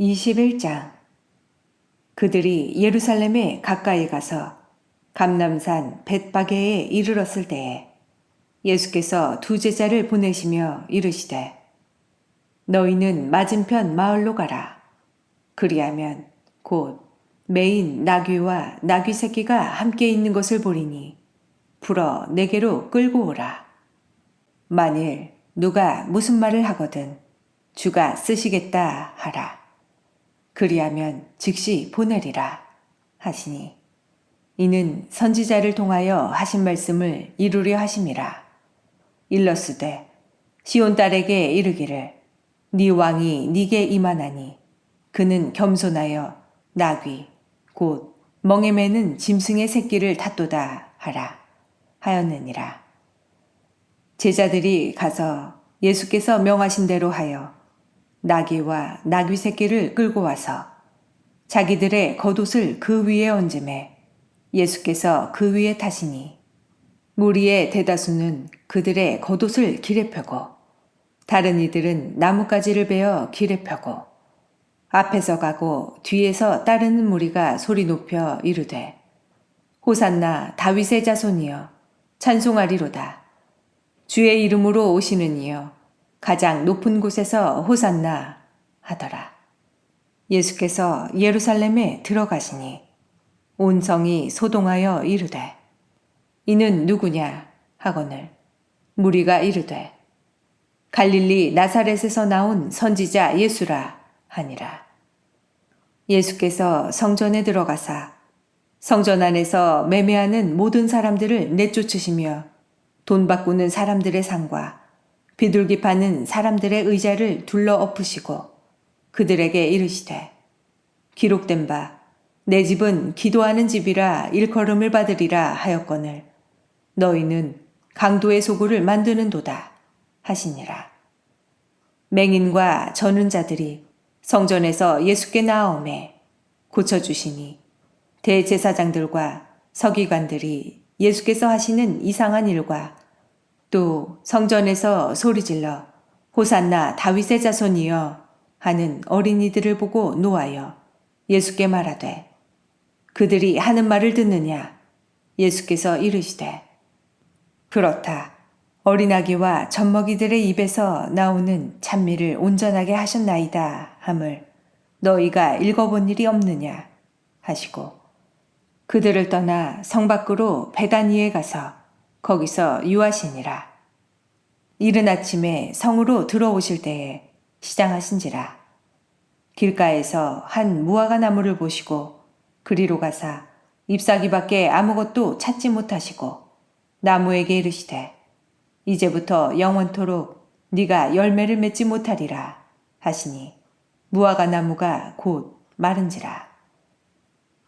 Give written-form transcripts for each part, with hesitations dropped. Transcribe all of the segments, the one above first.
21장. 그들이 예루살렘에 가까이 가서 감람산 벳바게에 이르렀을 때에 예수께서 두 제자를 보내시며 이르시되 너희는 맞은편 마을로 가라. 그리하면 곧 매인 나귀와 나귀 새끼가 함께 있는 것을 보리니 풀어 내게로 끌고 오라. 만일 누가 무슨 말을 하거든 주가 쓰시겠다 하라. 그리하면 즉시 보내리라 하시니 이는 선지자를 통하여 하신 말씀을 이루려 하심이라. 일러스되 시온 딸에게 이르기를 네 왕이 네게 임하나니 그는 겸손하여 나귀 곧 멍에 매는 짐승의 새끼를 탔도다 하라 하였느니라. 제자들이 가서 예수께서 명하신 대로 하여 나귀와 나귀 새끼를 끌고 와서 자기들의 겉옷을 그 위에 얹음에 예수께서 그 위에 타시니 무리의 대다수는 그들의 겉옷을 길에 펴고 다른 이들은 나뭇가지를 베어 길에 펴고 앞에서 가고 뒤에서 따르는 무리가 소리 높여 이르되 호산나 다윗의 자손이여 찬송하리로다. 주의 이름으로 오시는 이여 가장 높은 곳에서 호산나 하더라. 예수께서 예루살렘에 들어가시니 온 성이 소동하여 이르되 이는 누구냐 하거늘 무리가 이르되 갈릴리 나사렛에서 나온 선지자 예수라 하니라. 예수께서 성전에 들어가사 성전 안에서 매매하는 모든 사람들을 내쫓으시며 돈 바꾸는 사람들의 상과 비둘기 파는 사람들의 의자를 둘러 엎으시고 그들에게 이르시되 기록된 바 내 집은 기도하는 집이라 일컬음을 받으리라 하였거늘 너희는 강도의 소굴을 만드는도다 하시니라. 맹인과 저는 자들이 성전에서 예수께 나아오매 고쳐주시니 대제사장들과 서기관들이 예수께서 하시는 이상한 일과 또 성전에서 소리질러 호산나 다윗의 자손이여 하는 어린이들을 보고 노하여 예수께 말하되 그들이 하는 말을 듣느냐. 예수께서 이르시되 그렇다. 어린아기와 젖먹이들의 입에서 나오는 찬미를 온전하게 하셨나이다 함을 너희가 읽어본 일이 없느냐 하시고 그들을 떠나 성 밖으로 베다니에 가서 거기서 유하시니라. 이른 아침에 성으로 들어오실 때에 시장하신지라. 길가에서 한 무화과 나무를 보시고 그리로 가사 잎사귀밖에 아무것도 찾지 못하시고 나무에게 이르시되 이제부터 영원토록 네가 열매를 맺지 못하리라 하시니 무화과 나무가 곧 마른지라.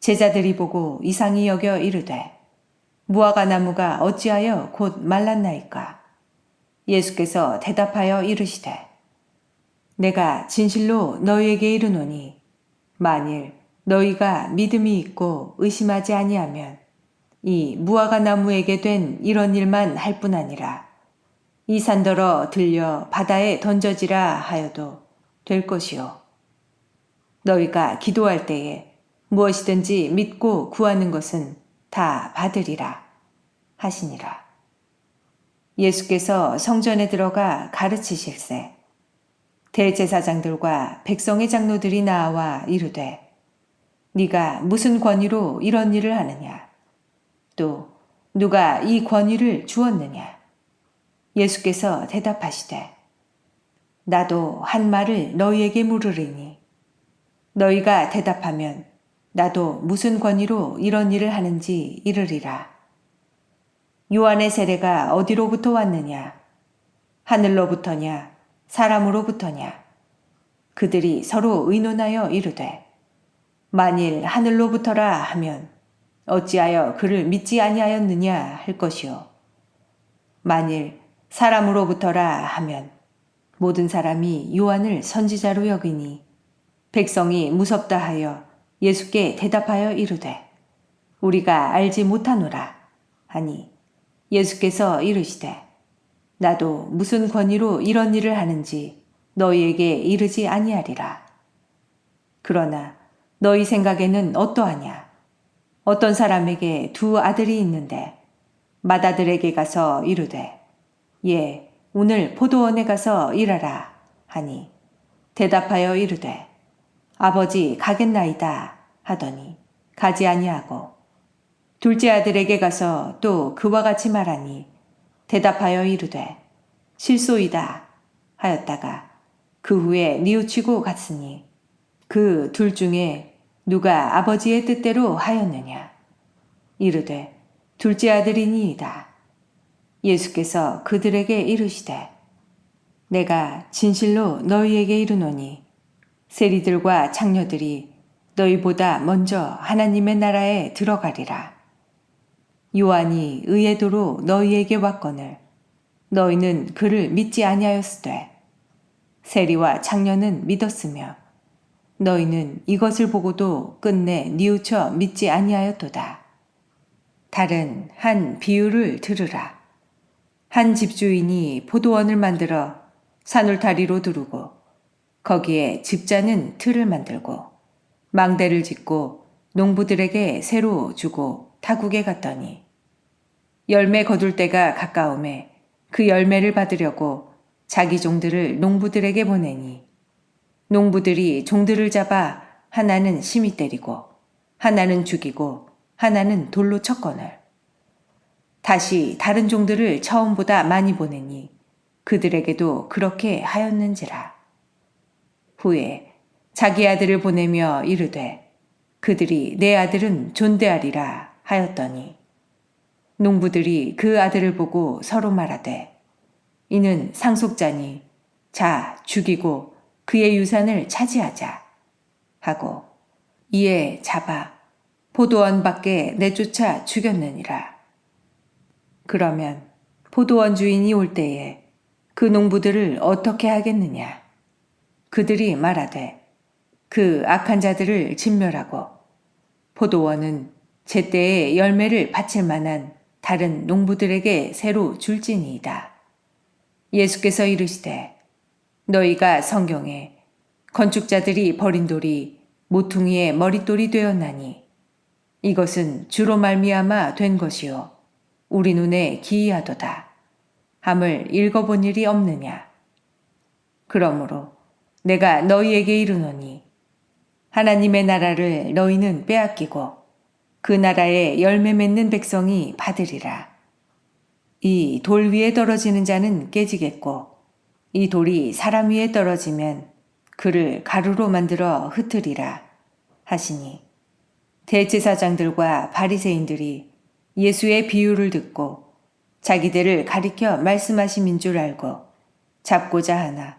제자들이 보고 이상히 여겨 이르되 무화과 나무가 어찌하여 곧 말랐나이까. 예수께서 대답하여 이르시되 내가 진실로 너희에게 이르노니 만일 너희가 믿음이 있고 의심하지 아니하면 이 무화과 나무에게 된 이런 일만 할 뿐 아니라 이 산더러 들려 바다에 던져지라 하여도 될 것이요. 너희가 기도할 때에 무엇이든지 믿고 구하는 것은 다 받으리라 하시니라. 예수께서 성전에 들어가 가르치실세 대제사장들과 백성의 장로들이 나와 이르되 네가 무슨 권위로 이런 일을 하느냐. 또 누가 이 권위를 주었느냐. 예수께서 대답하시되 나도 한 말을 너희에게 물으리니 너희가 대답하면 나도 무슨 권위로 이런 일을 하는지 이르리라. 요한의 세례가 어디로부터 왔느냐. 하늘로부터냐 사람으로부터냐. 그들이 서로 의논하여 이르되 만일 하늘로부터라 하면 어찌하여 그를 믿지 아니하였느냐 할 것이요. 만일 사람으로부터라 하면 모든 사람이 요한을 선지자로 여기니 백성이 무섭다 하여 예수께 대답하여 이르되 우리가 알지 못하노라 하니 예수께서 이르시되 나도 무슨 권위로 이런 일을 하는지 너희에게 이르지 아니하리라. 그러나 너희 생각에는 어떠하냐? 어떤 사람에게 두 아들이 있는데 맏아들에게 가서 이르되 예, 오늘 포도원에 가서 일하라 하니 대답하여 이르되 아버지 가겠나이다 하더니 가지 아니하고 둘째 아들에게 가서 또 그와 같이 말하니 대답하여 이르되 실소이다 하였다가 그 후에 뉘우치고 갔으니 그 둘 중에 누가 아버지의 뜻대로 하였느냐? 이르되 둘째 아들이니이다. 예수께서 그들에게 이르시되 내가 진실로 너희에게 이르노니 세리들과 장녀들이 너희보다 먼저 하나님의 나라에 들어가리라. 요한이 의의 도로 너희에게 왔거늘 너희는 그를 믿지 아니하였으되 세리와 장녀는 믿었으며 너희는 이것을 보고도 끝내 뉘우쳐 믿지 아니하였도다. 다른 한 비유를 들으라. 한 집주인이 포도원을 만들어 산울타리로 두르고 거기에 집자는 틀을 만들고 망대를 짓고 농부들에게 새로 주고 타국에 갔더니 열매 거둘 때가 가까움에 그 열매를 받으려고 자기 종들을 농부들에게 보내니 농부들이 종들을 잡아 하나는 심히 때리고 하나는 죽이고 하나는 돌로 쳤거늘 다시 다른 종들을 처음보다 많이 보내니 그들에게도 그렇게 하였는지라. 후에 자기 아들을 보내며 이르되 그들이 내 아들은 존대하리라 하였더니 농부들이 그 아들을 보고 서로 말하되 이는 상속자니 자 죽이고 그의 유산을 차지하자 하고 이에 잡아 포도원 밖에 내쫓아 죽였느니라. 그러면 포도원 주인이 올 때에 그 농부들을 어떻게 하겠느냐? 그들이 말하되 그 악한 자들을 진멸하고 포도원은 제때에 열매를 바칠 만한 다른 농부들에게 새로 줄지니이다. 예수께서 이르시되 너희가 성경에 건축자들이 버린 돌이 모퉁이의 머릿돌이 되었나니 이것은 주로 말미암아 된 것이요 우리 눈에 기이하도다 함을 읽어본 일이 없느냐. 그러므로 내가 너희에게 이르노니 하나님의 나라를 너희는 빼앗기고 그 나라에 열매 맺는 백성이 받으리라. 이 돌 위에 떨어지는 자는 깨지겠고 이 돌이 사람 위에 떨어지면 그를 가루로 만들어 흩으리라 하시니 대제사장들과 바리새인들이 예수의 비유를 듣고 자기들을 가리켜 말씀하심인 줄 알고 잡고자 하나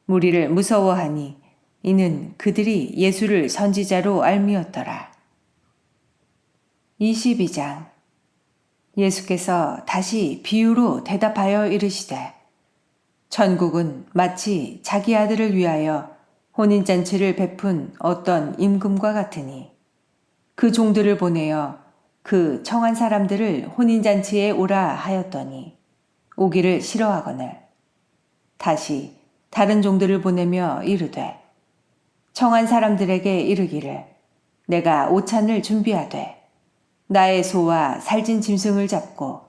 무리를 무서워하니 이는 그들이 예수를 선지자로 알미었더라. 22장 예수께서 다시 비유로 대답하여 이르시되 천국은 마치 자기 아들을 위하여 혼인잔치를 베푼 어떤 임금과 같으니 그 종들을 보내어 그 청한 사람들을 혼인잔치에 오라 하였더니 오기를 싫어하거늘 다시 다른 종들을 보내며 이르되 청한 사람들에게 이르기를 내가 오찬을 준비하되 나의 소와 살진 짐승을 잡고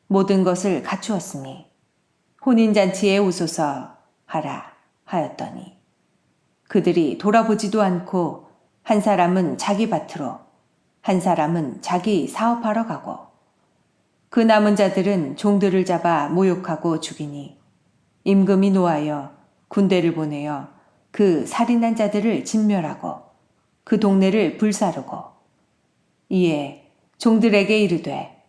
모든 것을 갖추었으니 혼인잔치에 오소서 하라 하였더니 그들이 돌아보지도 않고 한 사람은 자기 밭으로 한 사람은 자기 사업하러 가고 그 남은 자들은 종들을 잡아 모욕하고 죽이니 임금이 노하여 군대를 보내어 그 살인한 자들을 진멸하고 그 동네를 불사르고 이에 종들에게 이르되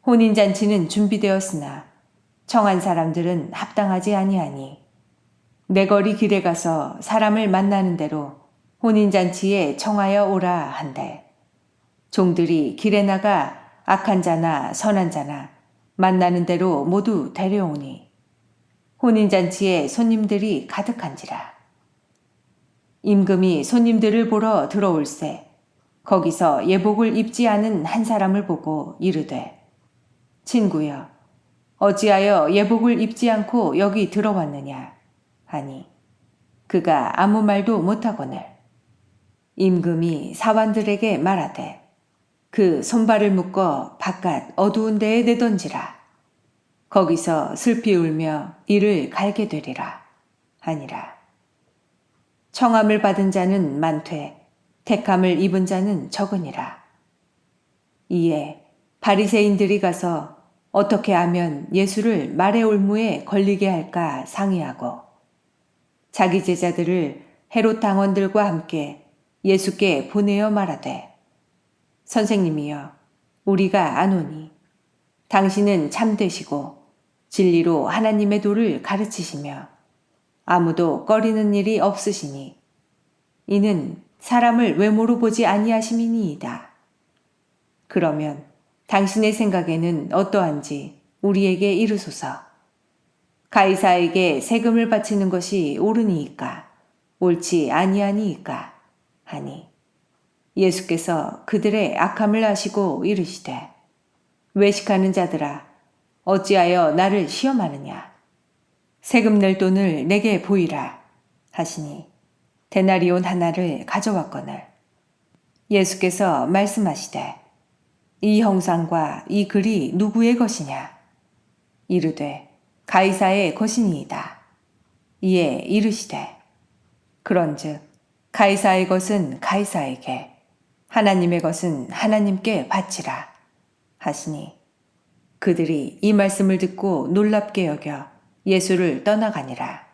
혼인잔치는 준비되었으나 청한 사람들은 합당하지 아니하니 내 거리 길에 가서 사람을 만나는 대로 혼인잔치에 청하여 오라 한대 종들이 길에 나가 악한 자나 선한 자나 만나는 대로 모두 데려오니 혼인잔치에 손님들이 가득한지라. 임금이 손님들을 보러 들어올세 거기서 예복을 입지 않은 한 사람을 보고 이르되 친구여 어찌하여 예복을 입지 않고 여기 들어왔느냐 하니 그가 아무 말도 못하거늘 임금이 사환들에게 말하되 그 손발을 묶어 바깥 어두운 데에 내던지라. 거기서 슬피 울며 이를 갈게 되리라 하니라. 청함을 받은 자는 많되 택함을 입은 자는 적으니라. 이에 바리새인들이 가서 어떻게 하면 예수를 말의 올무에 걸리게 할까 상의하고 자기 제자들을 헤롯 당원들과 함께 예수께 보내어 말하되 선생님이여 우리가 아노니 당신은 참되시고 진리로 하나님의 도를 가르치시며 아무도 꺼리는 일이 없으시니 이는 사람을 외모로 보지 아니하심이니이다. 그러면 당신의 생각에는 어떠한지 우리에게 이르소서. 가이사에게 세금을 바치는 것이 옳으니이까 옳지 아니하니이까 하니 예수께서 그들의 악함을 아시고 이르시되 외식하는 자들아 어찌하여 나를 시험하느냐. 세금 낼 돈을 내게 보이라 하시니 데나리온 하나를 가져왔거늘 예수께서 말씀하시되 이 형상과 이 글이 누구의 것이냐. 이르되 가이사의 것이니이다. 이에 이르시되 그런즉 가이사의 것은 가이사에게 하나님의 것은 하나님께 바치라 하시니 그들이 이 말씀을 듣고 놀랍게 여겨 예수를 떠나가니라.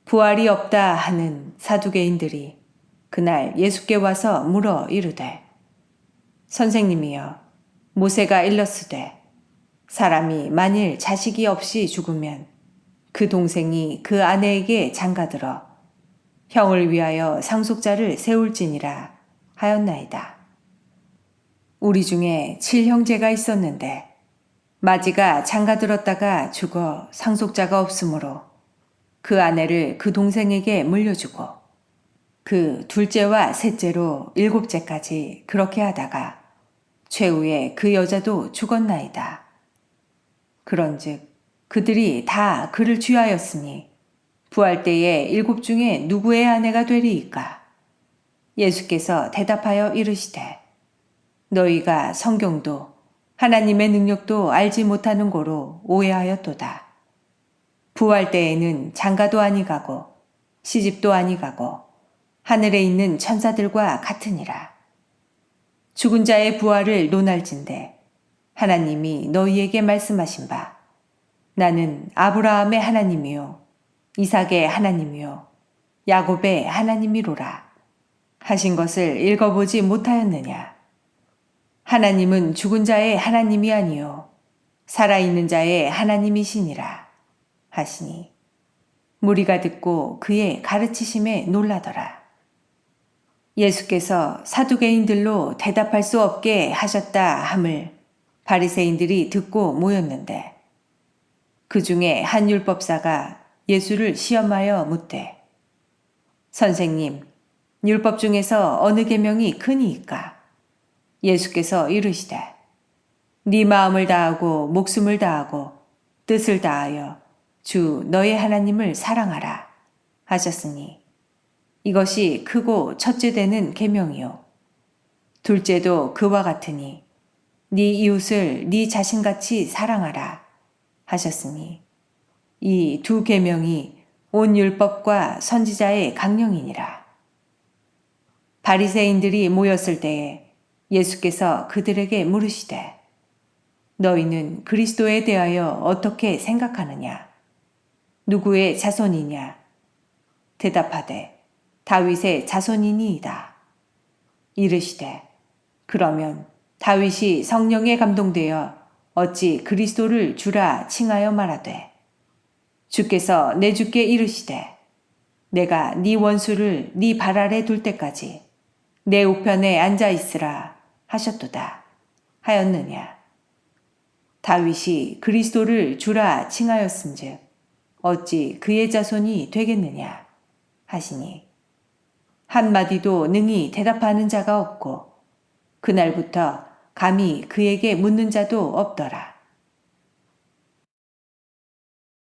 부활이 없다 하는 사두개인들이 그날 예수께 와서 물어 이르되 선생님이여 모세가 일렀으되 사람이 만일 자식이 없이 죽으면 그 동생이 그 아내에게 장가들어 형을 위하여 상속자를 세울지니라 하였나이다. 우리 중에 7형제가 있었는데 마지가 장가들었다가 죽어 상속자가 없으므로 그 아내를 그 동생에게 물려주고 그 둘째와 셋째로 7째까지 그렇게 하다가 최후에 그 여자도 죽었나이다. 그런즉 그들이 다 그를 취하였으니 부활 때에 7 중에 누구의 아내가 되리이까? 예수께서 대답하여 이르시되 너희가 성경도 하나님의 능력도 알지 못하는 고로 오해하였도다. 부활 때에는 장가도 아니가고 시집도 아니가고 하늘에 있는 천사들과 같으니라. 죽은 자의 부활을 논할진대 하나님이 너희에게 말씀하신 바 나는 아브라함의 하나님이요 이삭의 하나님이요 야곱의 하나님이로라 하신 것을 읽어보지 못하였느냐. 하나님은 죽은 자의 하나님이 아니요 살아있는 자의 하나님이시니라 하시니 무리가 듣고 그의 가르치심에 놀라더라. 예수께서 사두개인들로 대답할 수 없게 하셨다 함을 바리새인들이 듣고 모였는데 그 중에 한 율법사가 예수를 시험하여 묻되 선생님 율법 중에서 어느 계명이 크니이까? 예수께서 이르시되 네 마음을 다하고 목숨을 다하고 뜻을 다하여 주 너의 하나님을 사랑하라 하셨으니 이것이 크고 첫째 되는 계명이요 둘째도 그와 같으니 네 이웃을 네 자신같이 사랑하라 하셨으니 이 두 계명이 온 율법과 선지자의 강령이니라. 바리새인들이 모였을 때에 예수께서 그들에게 물으시되 너희는 그리스도에 대하여 어떻게 생각하느냐? 누구의 자손이냐? 대답하되 다윗의 자손이니이다. 이르시되 그러면 다윗이 성령에 감동되어 어찌 그리스도를 주라 칭하여 말하되 주께서 내 주께 이르시되 내가 네 원수를 네 발 아래 둘 때까지 내 우편에 앉아 있으라 하셨도다 하였느냐. 다윗이 그리스도를 주라 칭하였은즉 어찌 그의 자손이 되겠느냐 하시니 한마디도 능히 대답하는 자가 없고 그날부터 감히 그에게 묻는 자도 없더라.